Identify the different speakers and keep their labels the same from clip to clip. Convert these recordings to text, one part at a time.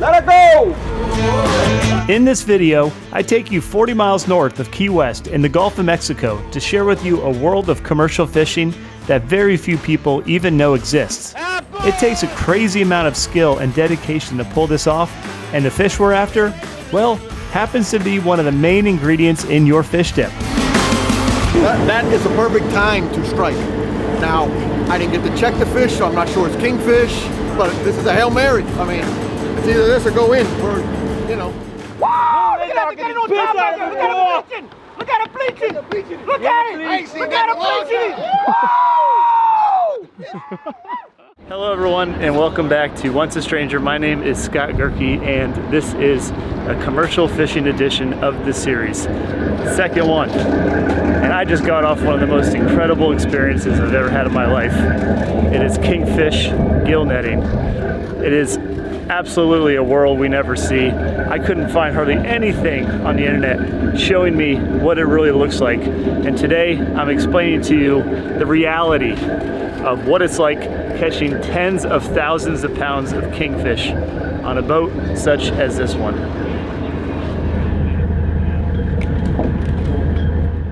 Speaker 1: Let it go!
Speaker 2: In this video, I take you 40 miles north of Key West in the Gulf of Mexico to share with you a world of commercial fishing that very few people even know exists. It takes a crazy amount of skill and dedication to pull this off, and the fish we're after, well, happens to be one of the main ingredients in your fish dip.
Speaker 1: That is the perfect time to strike. Now, I didn't get to check the fish, so I'm not sure it's kingfish, but this is a Hail Mary. I mean, it's either this or go in, or, you know.
Speaker 3: Wow! Look at it, get it on top right there. Look at it bleaching. Look at it bleaching. Look at it. Look at it bleaching.
Speaker 2: Hello everyone, and welcome back to Once a Stranger. My name is Scott Gerke, and this is a commercial fishing edition of the series. Second one. And I just got off one of the most incredible experiences I've ever had in my life. It is kingfish gill netting. It is absolutely a world we never see. I couldn't find hardly anything on the internet showing me what it really looks like. And today I'm explaining to you the reality of what it's like catching tens of thousands of pounds of kingfish on a boat such as this one.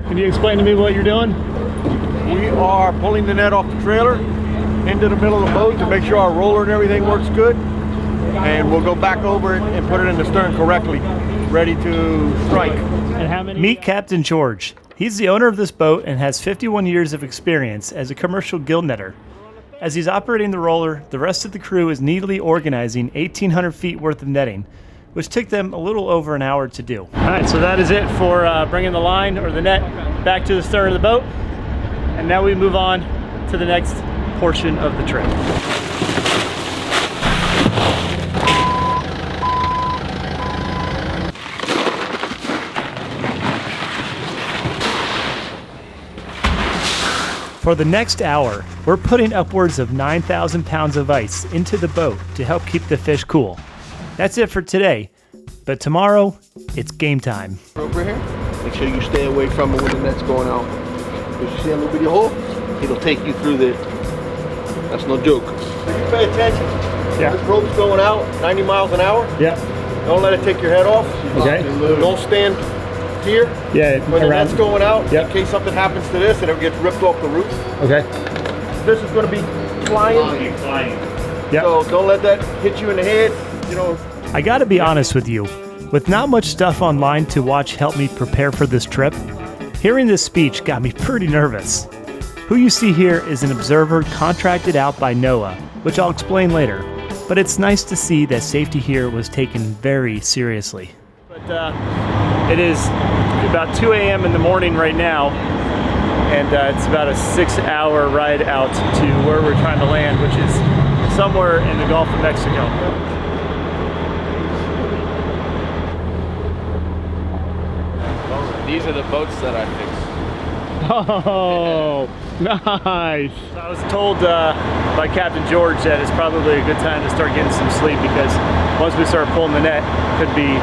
Speaker 2: Can you explain to me what you're doing?
Speaker 1: We are pulling the net off the trailer into the middle of the boat to make sure our roller and everything works good. And we'll go back over it and put it in the stern correctly, ready to strike.
Speaker 2: And how many? Meet Captain George. He's the owner of this boat and has 51 years of experience as a commercial gill netter. As he's operating the roller, the rest of the crew is neatly organizing 1,800 feet worth of netting, which took them a little over an hour to do. All right, so that is it for bringing the line or the net back to the stern of the boat. And now we move on to the next portion of the trip. For the next hour, we're putting upwards of 9,000 pounds of ice into the boat to help keep the fish cool. That's it for today, but tomorrow, it's game time.
Speaker 1: Over here, make sure you stay away from it when the net's going out. If you see a little bitty hole, it'll take you through there. That's no joke. You pay attention.
Speaker 2: Yeah.
Speaker 1: This rope's going out 90 miles an hour.
Speaker 2: Yeah.
Speaker 1: Don't let it take your head off.
Speaker 2: Okay.
Speaker 1: Don't stand here.
Speaker 2: Yeah.
Speaker 1: When the net's going out,
Speaker 2: Yep.
Speaker 1: in case something happens to this and it gets ripped off the roof.
Speaker 2: Okay.
Speaker 1: This is going to be flying.
Speaker 2: Yep.
Speaker 1: So don't let that hit you in the head. You know.
Speaker 2: I gotta be honest with you, with not much stuff online to watch help me prepare for this trip, hearing this speech got me pretty nervous. Who you see here is an observer contracted out by NOAA, which I'll explain later, but it's nice to see that safety here was taken very seriously. But it is about 2 a.m. in the morning right now, and it's about a 6-hour ride out to where we're trying to land, which is somewhere in the Gulf of Mexico.
Speaker 4: These are the boats that I fixed.
Speaker 2: Oh, nice. I was told by Captain George that it's probably a good time to start getting some sleep, because once we start pulling the net, it could be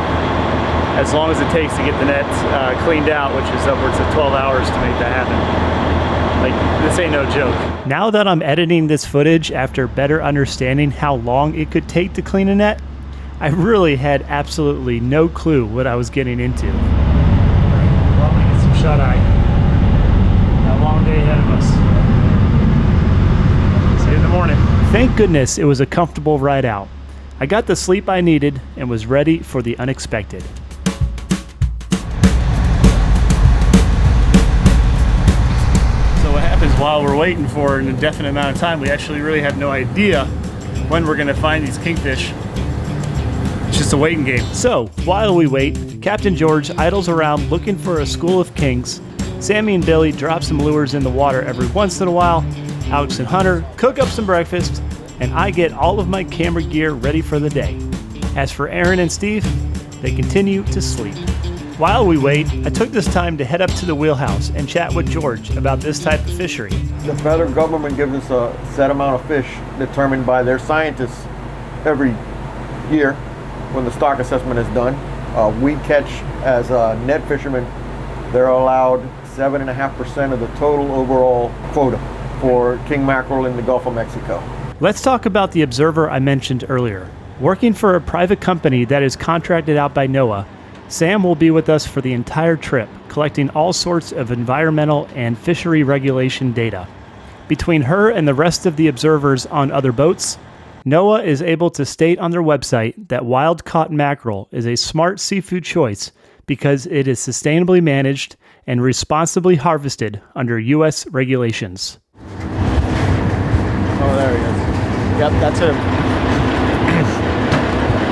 Speaker 2: as long as it takes to get the net cleaned out, which is upwards of 12 hours to make that happen. Like, this ain't no joke. Now that I'm editing this footage after better understanding how long it could take to clean a net, I really had absolutely no clue what I was getting into. Well, I'm gonna get some shut-eye. Got a long day ahead of us. See you in the morning. Thank goodness it was a comfortable ride out. I got the sleep I needed and was ready for the unexpected. So what happens while we're waiting for an indefinite amount of time, we actually really have no idea when we're gonna find these kingfish. It's just a waiting game. So while we wait, Captain George idles around looking for a school of kings. Sammy and Billy drop some lures in the water every once in a while. Alex and Hunter cook up some breakfast, and I get all of my camera gear ready for the day. As for Aaron and Steve, they continue to sleep. While we wait, I took this time to head up to the wheelhouse and chat with George about this type of fishery.
Speaker 1: The federal government gives us a set amount of fish determined by their scientists every year when the stock assessment is done. We catch, as net fishermen, they're allowed 7.5% of the total overall quota for king mackerel in the Gulf of Mexico.
Speaker 2: Let's talk about the observer I mentioned earlier. Working for a private company that is contracted out by NOAA, Sam will be with us for the entire trip, collecting all sorts of environmental and fishery regulation data. Between her and the rest of the observers on other boats, NOAA is able to state on their website that wild-caught mackerel is a smart seafood choice because it is sustainably managed and responsibly harvested under U.S. regulations.
Speaker 1: Oh, there he is. Yep, that's him.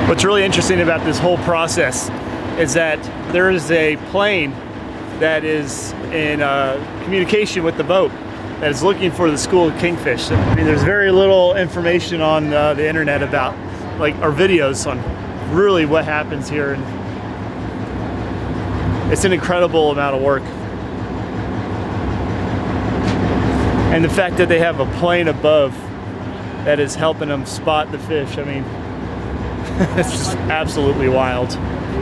Speaker 2: What's really interesting about this whole process is that there is a plane that is in communication with the boat that is looking for the school of kingfish. I mean, there's very little information on the internet about, like, our videos on really what happens here, and it's an incredible amount of work. And the fact that they have a plane above that is helping them spot the fish, I mean, it's just absolutely wild.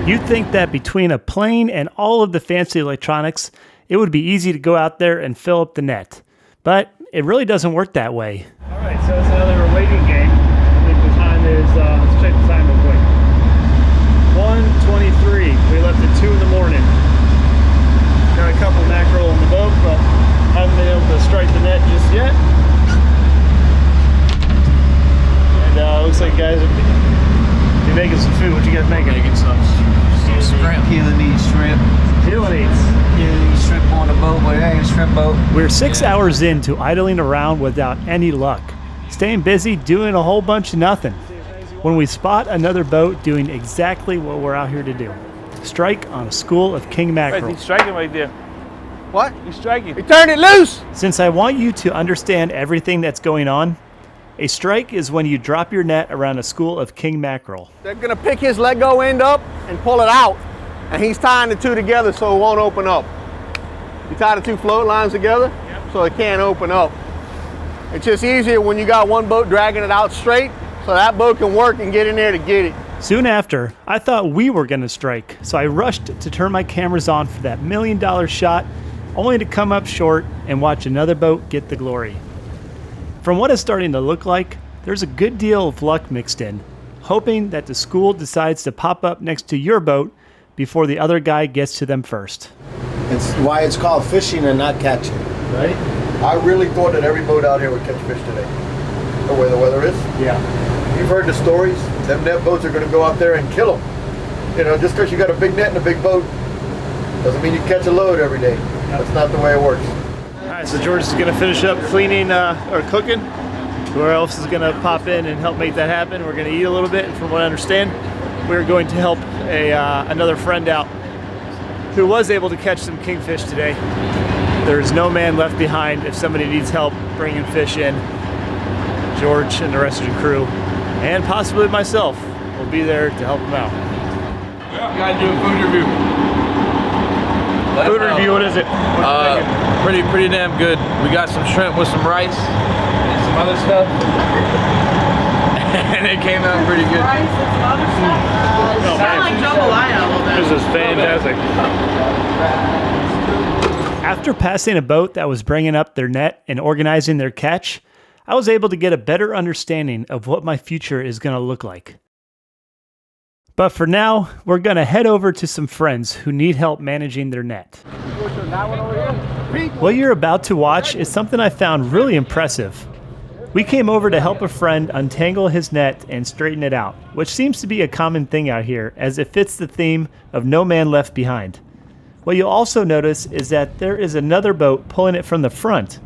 Speaker 2: You'd think that between a plane and all of the fancy electronics, it would be easy to go out there and fill up the net. But it really doesn't work that way. All right, so it's another waiting game. I think the time is, let's check the time real quick. 1:23. We left at 2 in the morning. Got a couple mackerel on the boat, but haven't been able to strike the net just yet. And looks like you guys are making some food. What you guys making?
Speaker 4: Making some shrimp. Peeling shrimp.
Speaker 2: Peeling
Speaker 4: Shrimp on the boat, but it ain't a shrimp boat.
Speaker 2: We're 6 hours into idling around without any luck, staying busy doing a whole bunch of nothing, when we spot another boat doing exactly what we're out here to do: strike on a school of king mackerel.
Speaker 3: He's striking right there.
Speaker 1: What?
Speaker 3: He's striking. He turned it loose.
Speaker 2: Since I want you to understand everything that's going on, a strike is when you drop your net around a school of king mackerel.
Speaker 1: They're gonna pick his Lego end up and pull it out, and he's tying the two together so it won't open up. You tie the two float lines together, so it can't open up. It's just easier when you got one boat dragging it out straight, so that boat can work and get in there to get it.
Speaker 2: Soon after, I thought we were gonna strike, so I rushed to turn my cameras on for that $1 million shot, only to come up short and watch another boat get the glory. From what it's starting to look like, there's a good deal of luck mixed in, hoping that the school decides to pop up next to your boat before the other guy gets to them first.
Speaker 5: It's why it's called fishing and not catching.
Speaker 1: Right? I really thought that every boat out here would catch fish today, the way the weather is.
Speaker 2: Yeah.
Speaker 1: You've heard the stories. Them net boats are going to go out there and kill them. You know, just because you got a big net and a big boat doesn't mean you catch a load every day. That's not the way it works.
Speaker 2: All right, so George is going to finish up cleaning or cooking. Whoever else is going to pop in and help make that happen. We're going to eat a little bit, and from what I understand, we're going to help another friend out who was able to catch some kingfish today. There's no man left behind if somebody needs help bringing fish in. George and the rest of the crew, and possibly myself, will be there to help them out.
Speaker 4: You gotta do a food review.
Speaker 2: Food review, what is it?
Speaker 4: Pretty damn good. We got some shrimp with some rice and some other stuff. And it came out pretty good.
Speaker 6: Rice and some other stuff?
Speaker 2: Oh,
Speaker 6: Sound like jambalaya a little bit.
Speaker 2: This is fantastic. After passing a boat that was bringing up their net and organizing their catch, I was able to get a better understanding of what my future is going to look like. But for now, we're going to head over to some friends who need help managing their net. What you're about to watch is something I found really impressive. We came over to help a friend untangle his net and straighten it out, which seems to be a common thing out here, as it fits the theme of no man left behind. What you'll also notice is that there is another boat pulling it from the front.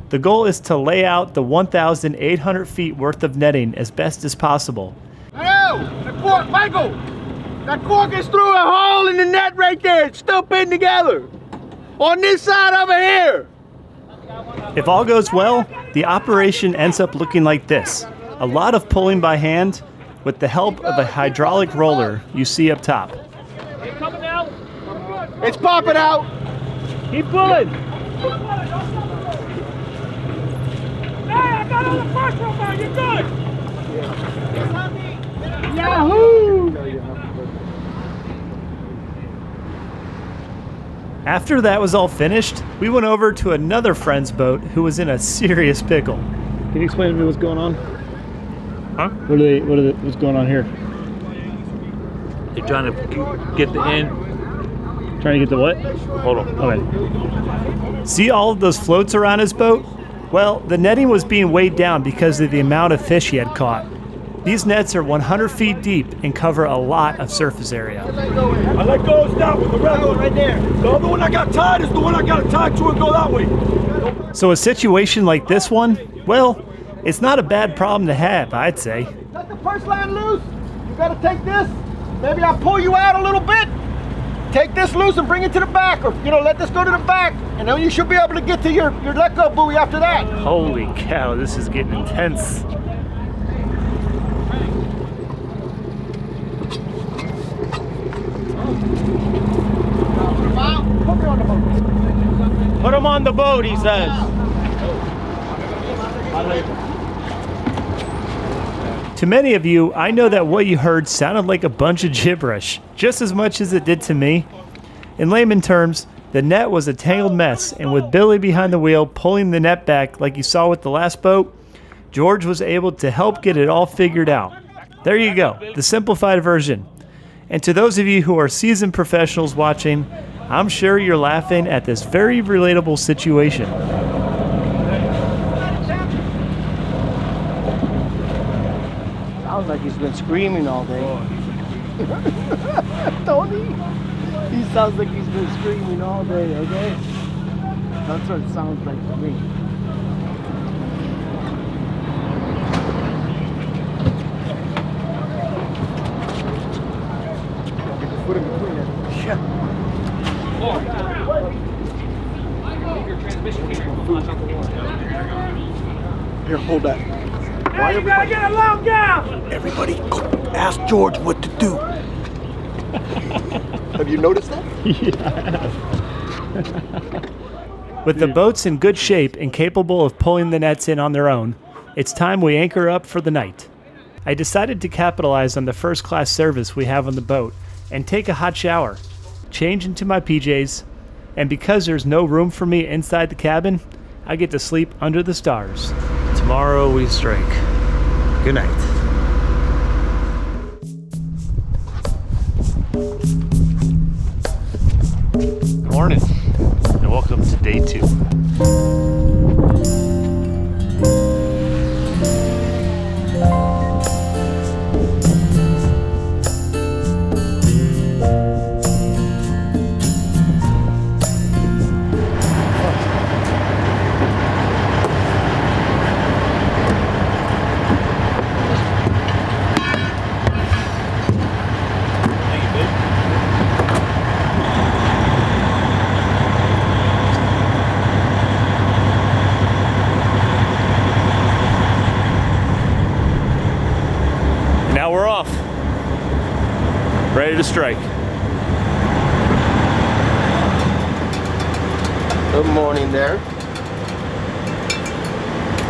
Speaker 2: The goal is to lay out the 1,800 feet worth of netting as best as possible.
Speaker 3: Hey, the cork, Michael! That cork is through a hole in the net right there. It's still pinned together. On this side over here.
Speaker 2: If all goes well, the operation ends up looking like this. A lot of pulling by hand with the help of a hydraulic roller you see up top.
Speaker 3: It's popping out.
Speaker 2: Keep pulling!
Speaker 3: Hey, I got all the first one now. You're good. Yahoo!
Speaker 2: After that was all finished, we went over to another friend's boat who was in a serious pickle. Can you explain to me what's going on?
Speaker 4: Huh?
Speaker 2: What's going on here?
Speaker 4: They're trying to get the end.
Speaker 2: Trying to get the what?
Speaker 4: Hold on.
Speaker 2: Okay. See all of those floats around his boat? Well, the netting was being weighed down because of the amount of fish he had caught. These nets are 100 feet deep and cover a lot of surface area.
Speaker 3: I let go down with the red one right there. The other one I got tied is the one I got to tie to and go that way.
Speaker 2: So a situation like this one, well, it's not a bad problem to have, I'd say.
Speaker 3: Let the first line loose. You got to take this. Maybe I'll pull you out a little bit. Take this loose and bring it to the back, or let this go to the back, and then you should be able to get to your let go buoy after that.
Speaker 2: Holy cow, this is getting intense.
Speaker 3: Put him on the boat, he says.
Speaker 2: To many of you, I know that what you heard sounded like a bunch of gibberish, just as much as it did to me. In layman terms, the net was a tangled mess, and with Billy behind the wheel pulling the net back like you saw with the last boat, George was able to help get it all figured out. There you go, the simplified version. And to those of you who are seasoned professionals watching, I'm sure you're laughing at this very relatable situation.
Speaker 7: Sounds like he's been screaming all day. Tony? He sounds like he's been screaming all day, okay? That's what it sounds like to me.
Speaker 3: Here, hold that. Why everybody get along, gal? Everybody, go ask George what to do. Have you noticed that?
Speaker 2: With the boats in good shape and capable of pulling the nets in on their own, it's time we anchor up for the night. I decided to capitalize on the first-class service we have on the boat and take a hot shower, change into my PJs, and because there's no room for me inside the cabin, I get to sleep under the stars. Tomorrow we strike. Good night. Good morning, and welcome to day 2. Now we're off. Ready to strike.
Speaker 5: Good morning there.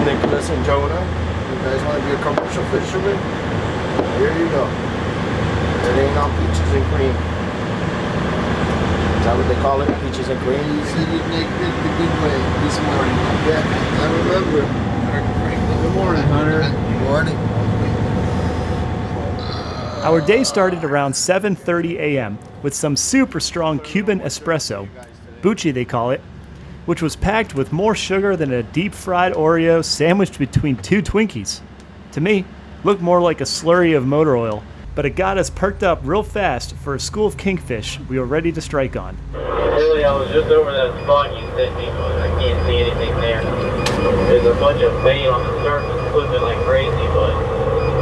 Speaker 5: Nicholas and Jonah. You guys want to be a commercial fisherman? Here you go. It ain't all peaches and cream. Is that what they call it? Peaches and cream?
Speaker 8: You said you'd make it the good way this morning.
Speaker 5: Yeah, I remember.
Speaker 8: Good morning, Hunter.
Speaker 5: Good morning.
Speaker 2: Our day started around 7:30 a.m. with some super strong Cuban espresso, bucci they call it, which was packed with more sugar than a deep-fried Oreo sandwiched between 2 Twinkies. To me, looked more like a slurry of motor oil, but it got us perked up real fast for a school of kingfish we were ready to strike on.
Speaker 9: Really, I was just over that spot you sent me, but I can't see anything there. There's a bunch of bait on the surface flipping like crazy, but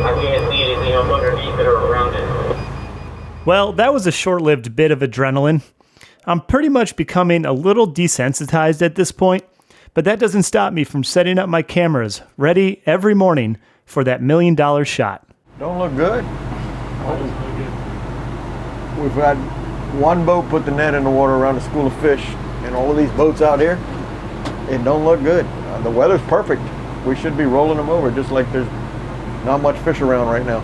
Speaker 9: I can't see anything up underneath it or around it.
Speaker 2: Well, that was a short-lived bit of adrenaline. I'm pretty much becoming a little desensitized at this point, but that doesn't stop me from setting up my cameras ready every morning for that $1 million shot.
Speaker 1: Don't look good. We've had one boat put the net in the water around a school of fish, and all of these boats out here, it don't look good. The weather's perfect. We should be rolling them over, just like there's not much fish around right now.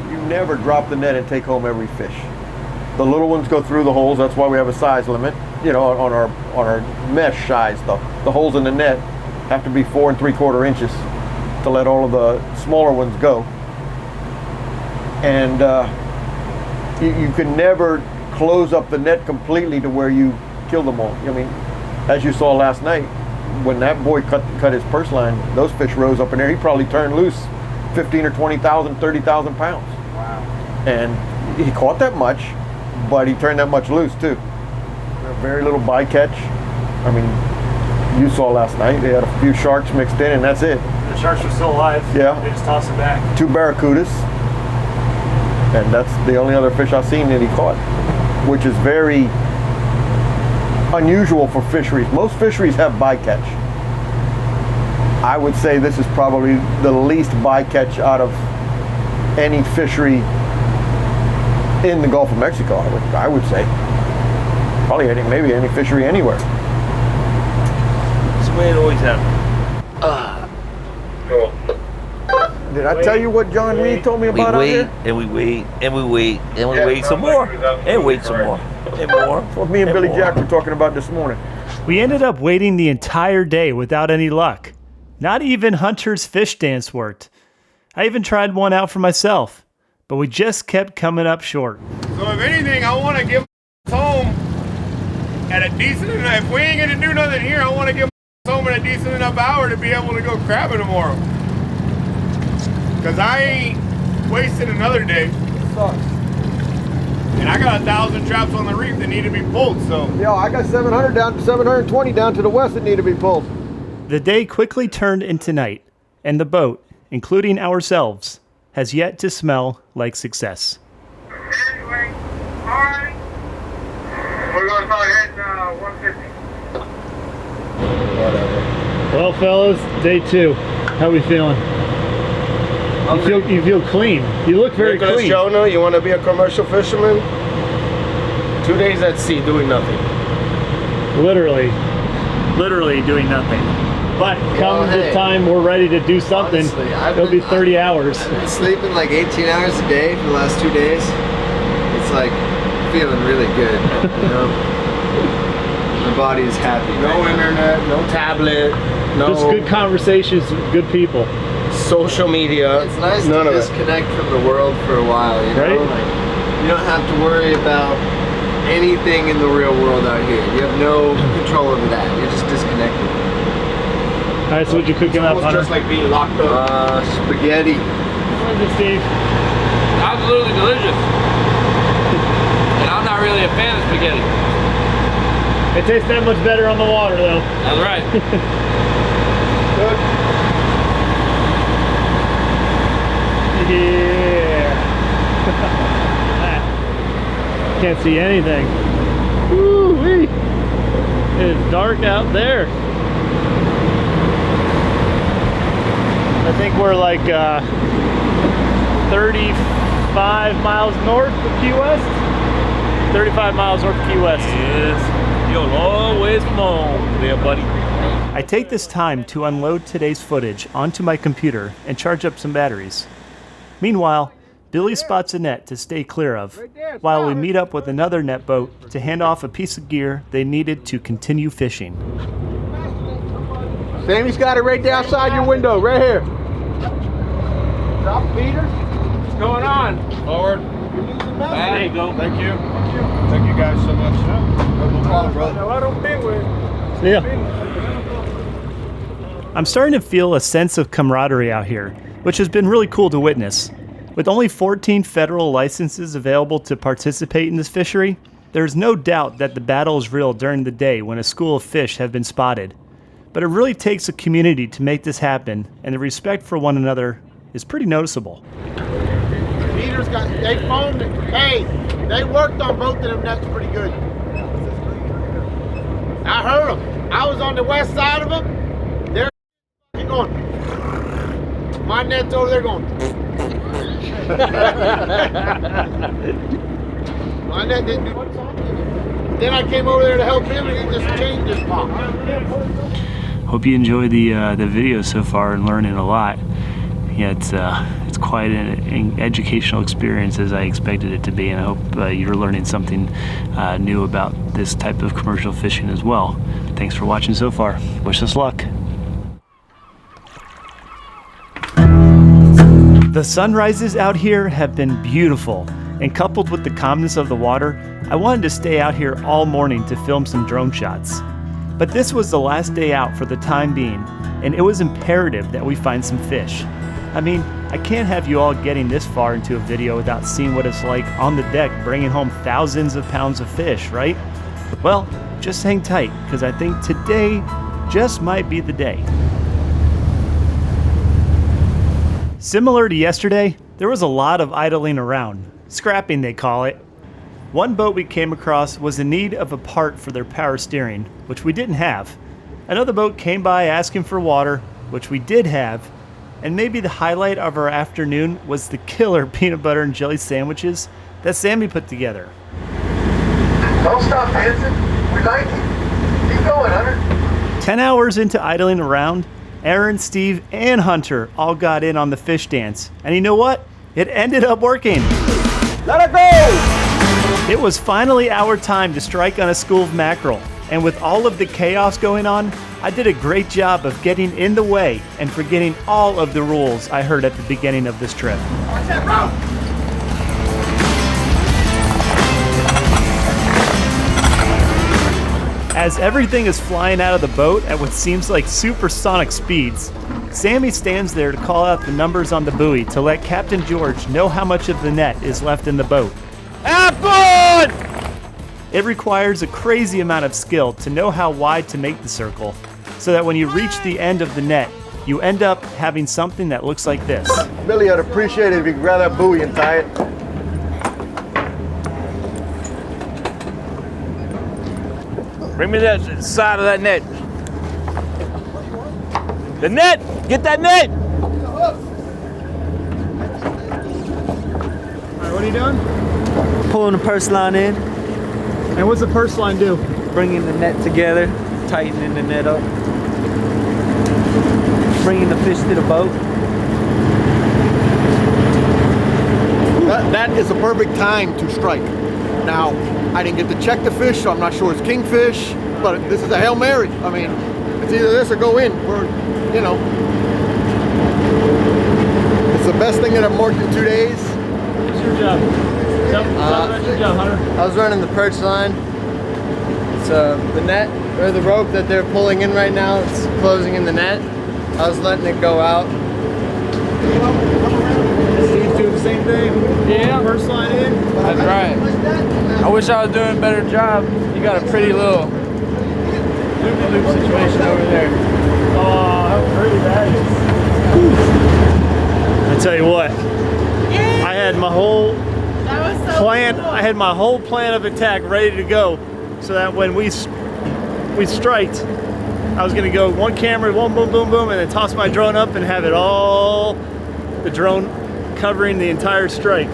Speaker 1: You never drop the net and take home every fish. The little ones go through the holes. That's why we have a size limit. You know, on our mesh size, the holes in the net have to be 4 3/4 inches to to let all of the smaller ones go. And you can never close up the net completely to where you kill them all. I mean, as you saw last night, when that boy cut his purse line, those fish rose up in there. He probably turned loose 15 or 20,000, 30,000 pounds.
Speaker 7: Wow.
Speaker 1: And he caught that much, but he turned that much loose too. Very little bycatch. I mean, you saw last night, they had a few sharks mixed in and that's it.
Speaker 2: The sharks were still alive.
Speaker 1: Yeah.
Speaker 2: They just tossed them back.
Speaker 1: 2 barracudas. And that's the only other fish I've seen that he caught, which is very unusual for fisheries. Most fisheries have bycatch. I would say this is probably the least bycatch out of any fishery in the Gulf of Mexico, I would say. Probably maybe any fishery anywhere.
Speaker 10: It's the way it always happens.
Speaker 1: Did I tell you what John Reed told me about out here?
Speaker 10: And we wait, and we wait, and we wait some more, and wait some more, and more.
Speaker 1: That's what me and Billy Jack were talking about this morning.
Speaker 2: We ended up waiting the entire day without any luck. Not even Hunter's fish dance worked. I even tried one out for myself, but we just kept coming up short.
Speaker 3: So if anything, I want to give home at a decent enough. If we ain't gonna do nothing here, I want to give home at a decent enough hour to be able to go crabbing tomorrow. Cause I ain't wasting another day.
Speaker 1: It sucks.
Speaker 3: And I got 1,000 traps on the reef that need to be pulled. So
Speaker 1: yeah, I got 720 down to the west that need to be pulled.
Speaker 2: The day quickly turned into night, and the boat, including ourselves, has yet to smell like success.
Speaker 9: Anyway, alright. We're going to start heading 150.
Speaker 2: Well, fellas, day 2. How we feeling? You feel clean. You look very clean.
Speaker 5: Jonah, you want to be a commercial fisherman? 2 days at sea doing nothing.
Speaker 2: Literally doing nothing. But come the time we're ready to do something,
Speaker 8: Honestly,
Speaker 2: it'll be 30 hours.
Speaker 8: I've been sleeping like 18 hours a day for the last 2 days. It's like feeling really good, you know? My body is happy.
Speaker 5: No internet, no tablet, no
Speaker 2: Just good conversations with good people.
Speaker 5: social media.
Speaker 8: It's nice
Speaker 5: none
Speaker 8: to
Speaker 5: of it.
Speaker 8: disconnect from the world for a while, you know?
Speaker 2: Right?
Speaker 8: Like, you don't have to worry about anything in the real world out here. You have no control over that. You're just disconnected.
Speaker 2: All right, so what you cooking up,
Speaker 5: Almost
Speaker 2: Hunter?
Speaker 5: just like being locked up.
Speaker 8: Spaghetti.
Speaker 2: What is it, Steve?
Speaker 4: Absolutely delicious. And I'm not really a fan of spaghetti.
Speaker 2: It tastes that much better on the water, though.
Speaker 4: That's right.
Speaker 5: Good.
Speaker 2: Yeah. Can't see anything. Woo-wee. It is dark out there. I think we're like 35 miles north of Key West. 35 miles north of Key West.
Speaker 10: Yes, you're a long ways from home there, buddy.
Speaker 2: I take this time to unload today's footage onto my computer and charge up some batteries. Meanwhile, Billy spots a net to stay clear of, while we meet up with another net boat to hand off a piece of gear they needed to continue fishing.
Speaker 3: Sammy's got it right there outside your window, right here. Drop Peter.
Speaker 4: What's going on? Forward.
Speaker 3: There
Speaker 4: you go.
Speaker 3: Thank you. Thank you guys so much. No problem, brother. I don't think we're.
Speaker 2: Yeah. I'm starting to feel a sense of camaraderie out here, which has been really cool to witness. With only 14 federal licenses available to participate in this fishery, there is no doubt that the battle is real during the day when a school of fish have been spotted. But it really takes a community to make this happen, and the respect for one another is pretty noticeable.
Speaker 3: Peter's got. They phoned. Hey, they worked on both of them nets pretty good. I heard them. I was on the west side of them. They're going. My net's over there going. My net didn't do. Then I came over there to help him, and he just changed his pop.
Speaker 2: Hope you enjoy the video so far and learning a lot. Yeah, it's quite an educational experience as I expected it to be, and I hope you're learning something new about this type of commercial fishing as well. Thanks for watching so far. Wish us luck. The sunrises out here have been beautiful, and coupled with the calmness of the water, I wanted to stay out here all morning to film some drone shots. But this was the last day out for the time being, and it was imperative that we find some fish. I mean, I can't have you all getting this far into a video without seeing what it's like on the deck bringing home thousands of pounds of fish, right? Well, just hang tight, because I think today just might be the day. Similar to yesterday, there was a lot of idling around. Scrapping, they call it. One boat we came across was in need of a part for their power steering, which we didn't have. Another boat came by asking for water, which we did have. And maybe the highlight of our afternoon was the killer peanut butter and jelly sandwiches that Sammy put together.
Speaker 5: Don't stop dancing. We like it. Keep going, Hunter.
Speaker 2: 10 hours into idling around, Aaron, Steve, and Hunter all got in on the fish dance. And you know what? It ended up working.
Speaker 3: Let it go!
Speaker 2: It was finally our time to strike on a school of mackerel. And with all of the chaos going on, I did a great job of getting in the way and forgetting all of the rules I heard at the beginning of this trip.
Speaker 3: Watch that rope!
Speaker 2: As everything is flying out of the boat at what seems like supersonic speeds, Sammy stands there to call out the numbers on the buoy to let Captain George know how much of the net is left in the boat.
Speaker 3: Happen!
Speaker 2: It requires a crazy amount of skill to know how wide to make the circle, so that when you reach the end of the net, you end up having something that looks like this.
Speaker 1: Billy, I'd appreciate it if you could grab that buoy and tie it.
Speaker 10: Bring me that side of that net. The net! Get that net!
Speaker 2: All right, what are you doing?
Speaker 7: Pulling the purse line in,
Speaker 2: And what's the purse line do?
Speaker 7: bringing the net together, tightening the net up, bringing the fish to the boat.
Speaker 1: That is a perfect time to strike. Now, I didn't get to check the fish, so I'm not sure it's kingfish, but this is a Hail Mary. I mean, it's either this or go in. You know. It's the best thing that I've marked in 2 days.
Speaker 2: It's your job. That's your job, Hunter.
Speaker 8: I was running the perch line. It's the net, or the rope that they're pulling in right now, it's closing in the net. I was letting it go out.
Speaker 2: Steve's doing the same thing.
Speaker 4: Yeah.
Speaker 2: Purse line in.
Speaker 4: That's right. I wish I was doing a better job. You got a pretty little loop-de-loop situation over there.
Speaker 2: Oh, how pretty that is. I tell you what, I had my whole
Speaker 6: That was so
Speaker 2: plan.
Speaker 6: cool.
Speaker 2: I had my whole plan of attack ready to go, so that when we striked, I was gonna go one camera, one boom, boom, boom, and then toss my drone up and have it all, the drone covering the entire strike.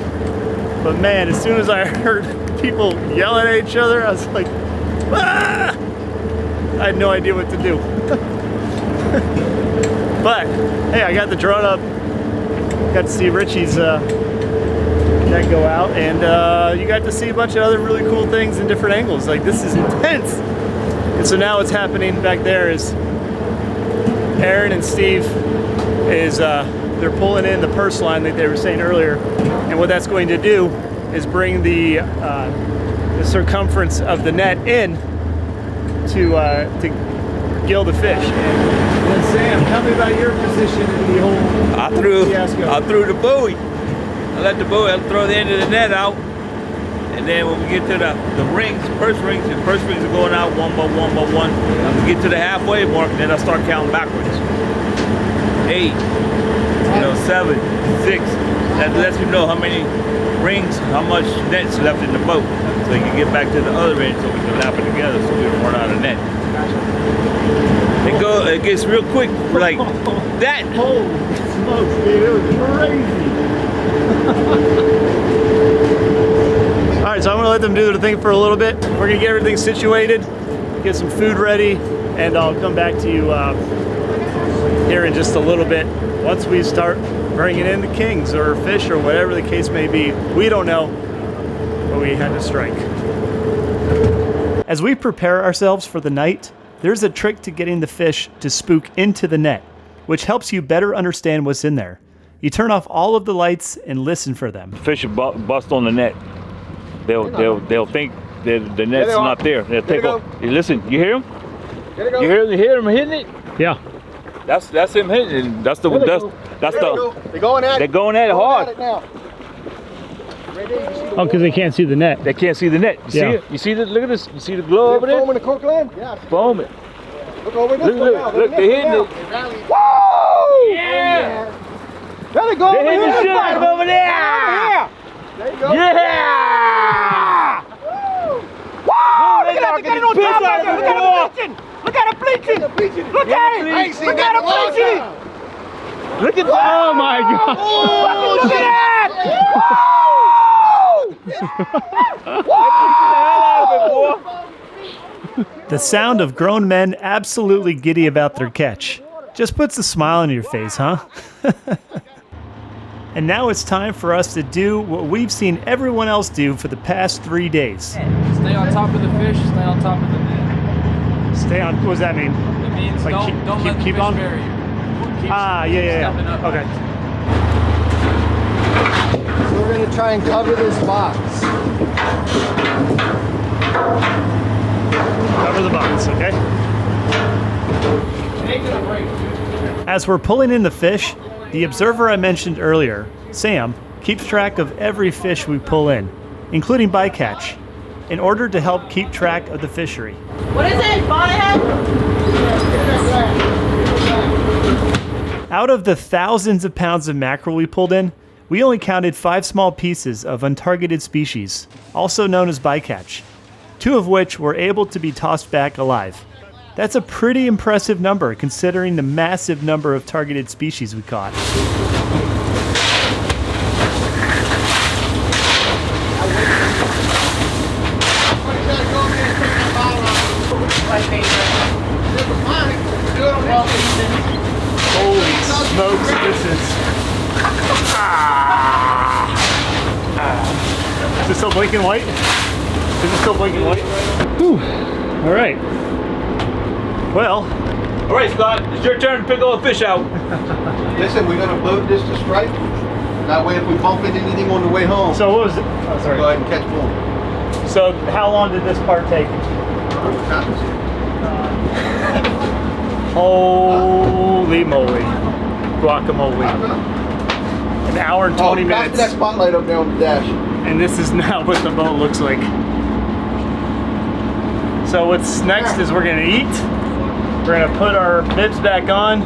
Speaker 2: But man, as soon as I heard people yelling at each other, I was like, ah! I had no idea what to do. But hey, I got the drone up. Got to see Richie's net go out, and you got to see a bunch of other really cool things in different angles. Like, this is intense. And so now what's happening back there is Aaron and Steve is they're pulling in the purse line like they were saying earlier, and what that's going to do is bring the circumference of the net in to gill the fish. And then Sam, tell me about your position in the whole
Speaker 10: I
Speaker 2: fiasco.
Speaker 10: threw the buoy. I let the buoy, I throw the end of the net out. And then when we get to the rings, purse rings are going out one by one by one. When we get to the halfway mark, then I start counting backwards. 8, 7, 6. That lets you know how many rings, how much net's left in the boat. So you can get back to the other end so we can lap it together so we don't run out of net. It gets real quick, like that.
Speaker 2: Holy smokes, dude, it was crazy. All right, so I'm gonna let them do their thing for a little bit. We're gonna get everything situated, get some food ready, and I'll come back to you here in just a little bit. Once we start bringing in the kings or fish or whatever the case may be, we don't know, but we had to strike. As we prepare ourselves for the night, there's a trick to getting the fish to spook into the net, which helps you better understand what's in there. You turn off all of the lights and listen for them.
Speaker 10: Fish bust on the net. They'll think that the net's not there. They'll take off. Hey, listen, you hear him? You hear him hitting it?
Speaker 2: Yeah.
Speaker 10: That's him hitting it. That's the
Speaker 3: They're going at it.
Speaker 10: they're going at it hard.
Speaker 2: Oh, because they can't see the net.
Speaker 10: They can't see the net. You see it? You see the look at this. You see the glow over there?
Speaker 3: Foam in the cork line? Yeah.
Speaker 10: Foaming.
Speaker 3: Look over this one now.
Speaker 10: Look, they're hitting it.
Speaker 3: Whoa!
Speaker 10: Yeah!
Speaker 3: There they go.
Speaker 10: They're hitting the shit out of over there!
Speaker 3: Yeah! There you go.
Speaker 10: Yeah!
Speaker 3: Whoa! Look at it on top of it. Look at it bleaching. Look at it.
Speaker 5: I ain't seen
Speaker 3: Look
Speaker 5: that
Speaker 3: at
Speaker 5: in a long
Speaker 3: it bleaching.
Speaker 5: time.
Speaker 10: Look at that!
Speaker 2: Oh my God!
Speaker 3: Oh, look at that!
Speaker 2: The sound of grown men absolutely giddy about their catch. Just puts a smile on your face, huh? And now it's time for us to do what we've seen everyone else do for the past 3 days.
Speaker 4: Stay on top of the fish, stay on top of the net.
Speaker 2: Stay on, what does that mean?
Speaker 4: It means
Speaker 2: Like
Speaker 4: don't let the
Speaker 2: keep
Speaker 4: fish
Speaker 2: on?
Speaker 4: bury you. Keep stepping up.
Speaker 2: Okay.
Speaker 8: So we're gonna try and cover this box.
Speaker 2: Cover the box, okay? As we're pulling in the fish, the observer I mentioned earlier, Sam, keeps track of every fish we pull in, including bycatch, in order to help keep track of the fishery.
Speaker 6: What is it? Bonnethead?
Speaker 2: Out of the thousands of pounds of mackerel we pulled in, we only counted 5 small pieces of untargeted species, also known as bycatch, 2 of which were able to be tossed back alive. That's a pretty impressive number considering the massive number of targeted species we caught.
Speaker 3: Holy smokes, this is...
Speaker 2: Is it still blinking white? Is it still blinking white? Whew. All right. Well.
Speaker 10: All right, Scott, it's your turn to pick all the fish out.
Speaker 5: Listen, we're gonna load this to strike. That way, if we bump into anything on the way home,
Speaker 2: So what was it? Oh, sorry.
Speaker 5: go ahead and catch boom.
Speaker 2: So how long did this part take? Holy moly. Guacamole. An hour and 20
Speaker 5: Pass
Speaker 2: minutes.
Speaker 5: that spotlight up there on the dash.
Speaker 2: And this is now what the boat looks like. So what's next is we're gonna eat. We're gonna put our bibs back on.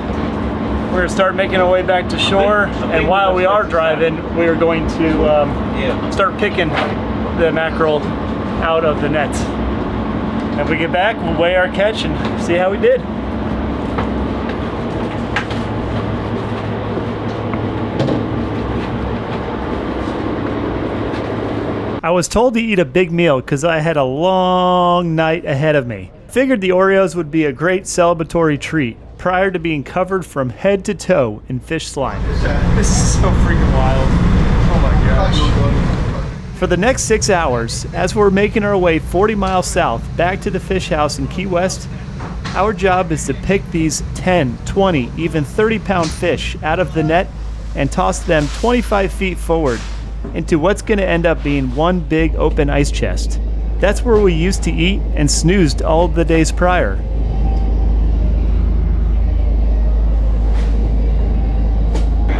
Speaker 2: We're gonna start making our way back to shore. And while we are driving, we are going to start picking the mackerel out of the net. And when we get back, we'll weigh our catch and see how we did. I was told to eat a big meal because I had a long night ahead of me. Figured the Oreos would be a great celebratory treat prior to being covered from head to toe in fish slime. This is so freaking wild. Oh my gosh. For the next 6 hours, as we're making our way 40 miles south back to the fish house in Key West, our job is to pick these 10, 20, even 30-pound fish out of the net and toss them 25 feet forward into what's going to end up being one big open ice chest. That's where we used to eat and snoozed all of the days prior.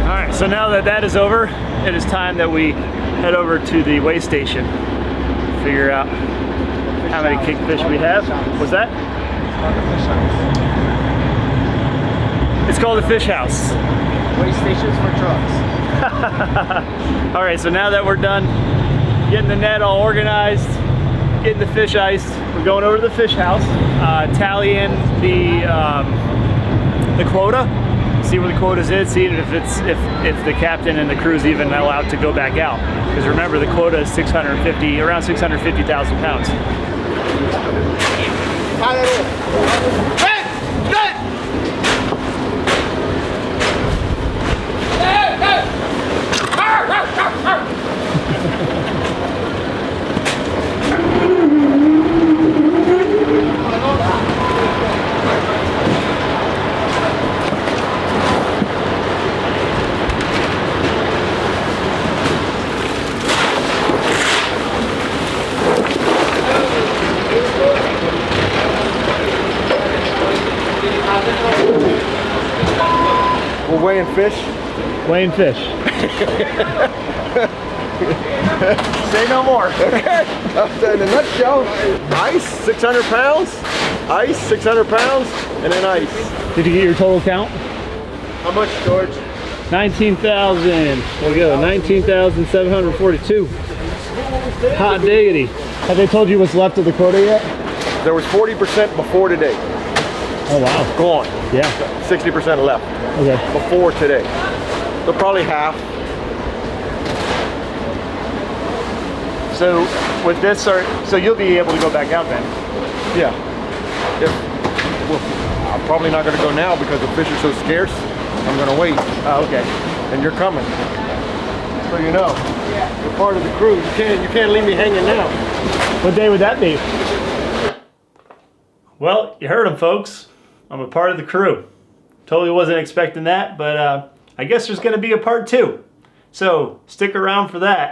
Speaker 2: Alright, so now that that is over, it is time that we head over to the weigh station. Figure out how many kingfish we have. What's that? It's called the fish house.
Speaker 7: Weigh stations for trucks.
Speaker 2: All right, so now that we're done getting the net all organized, getting the fish iced, we're going over to the fish house, tallying the quota, see where the quotas is, see if the captain and the crew's even allowed to go back out. Because remember, the quota is around 650,000 pounds.
Speaker 1: weighing fish.
Speaker 2: Weighing fish. Say no more.
Speaker 1: Okay. In a nutshell, ice 600 pounds, ice 600 pounds, and then ice.
Speaker 2: Did you get your total count?
Speaker 1: How much, George?
Speaker 2: 19,000. There we go. 19,742. Hot diggity. Have they told you what's left of the quota yet?
Speaker 1: There was 40% before today.
Speaker 2: Oh wow.
Speaker 1: Gone.
Speaker 2: Yeah.
Speaker 1: 60% left.
Speaker 2: Okay.
Speaker 1: Before today. So probably half.
Speaker 2: So with this, so you'll be able to go back out then?
Speaker 1: Yeah. Well, I'm probably not going to go now because the fish are so scarce. I'm going to wait.
Speaker 2: Oh, okay.
Speaker 1: And you're coming. So you know. You're part of the crew. You can't leave me hanging now.
Speaker 2: What day would that be? Well, you heard him, folks. I'm a part of the crew. Totally wasn't expecting that, but I guess there's going to be a part 2. So stick around for that.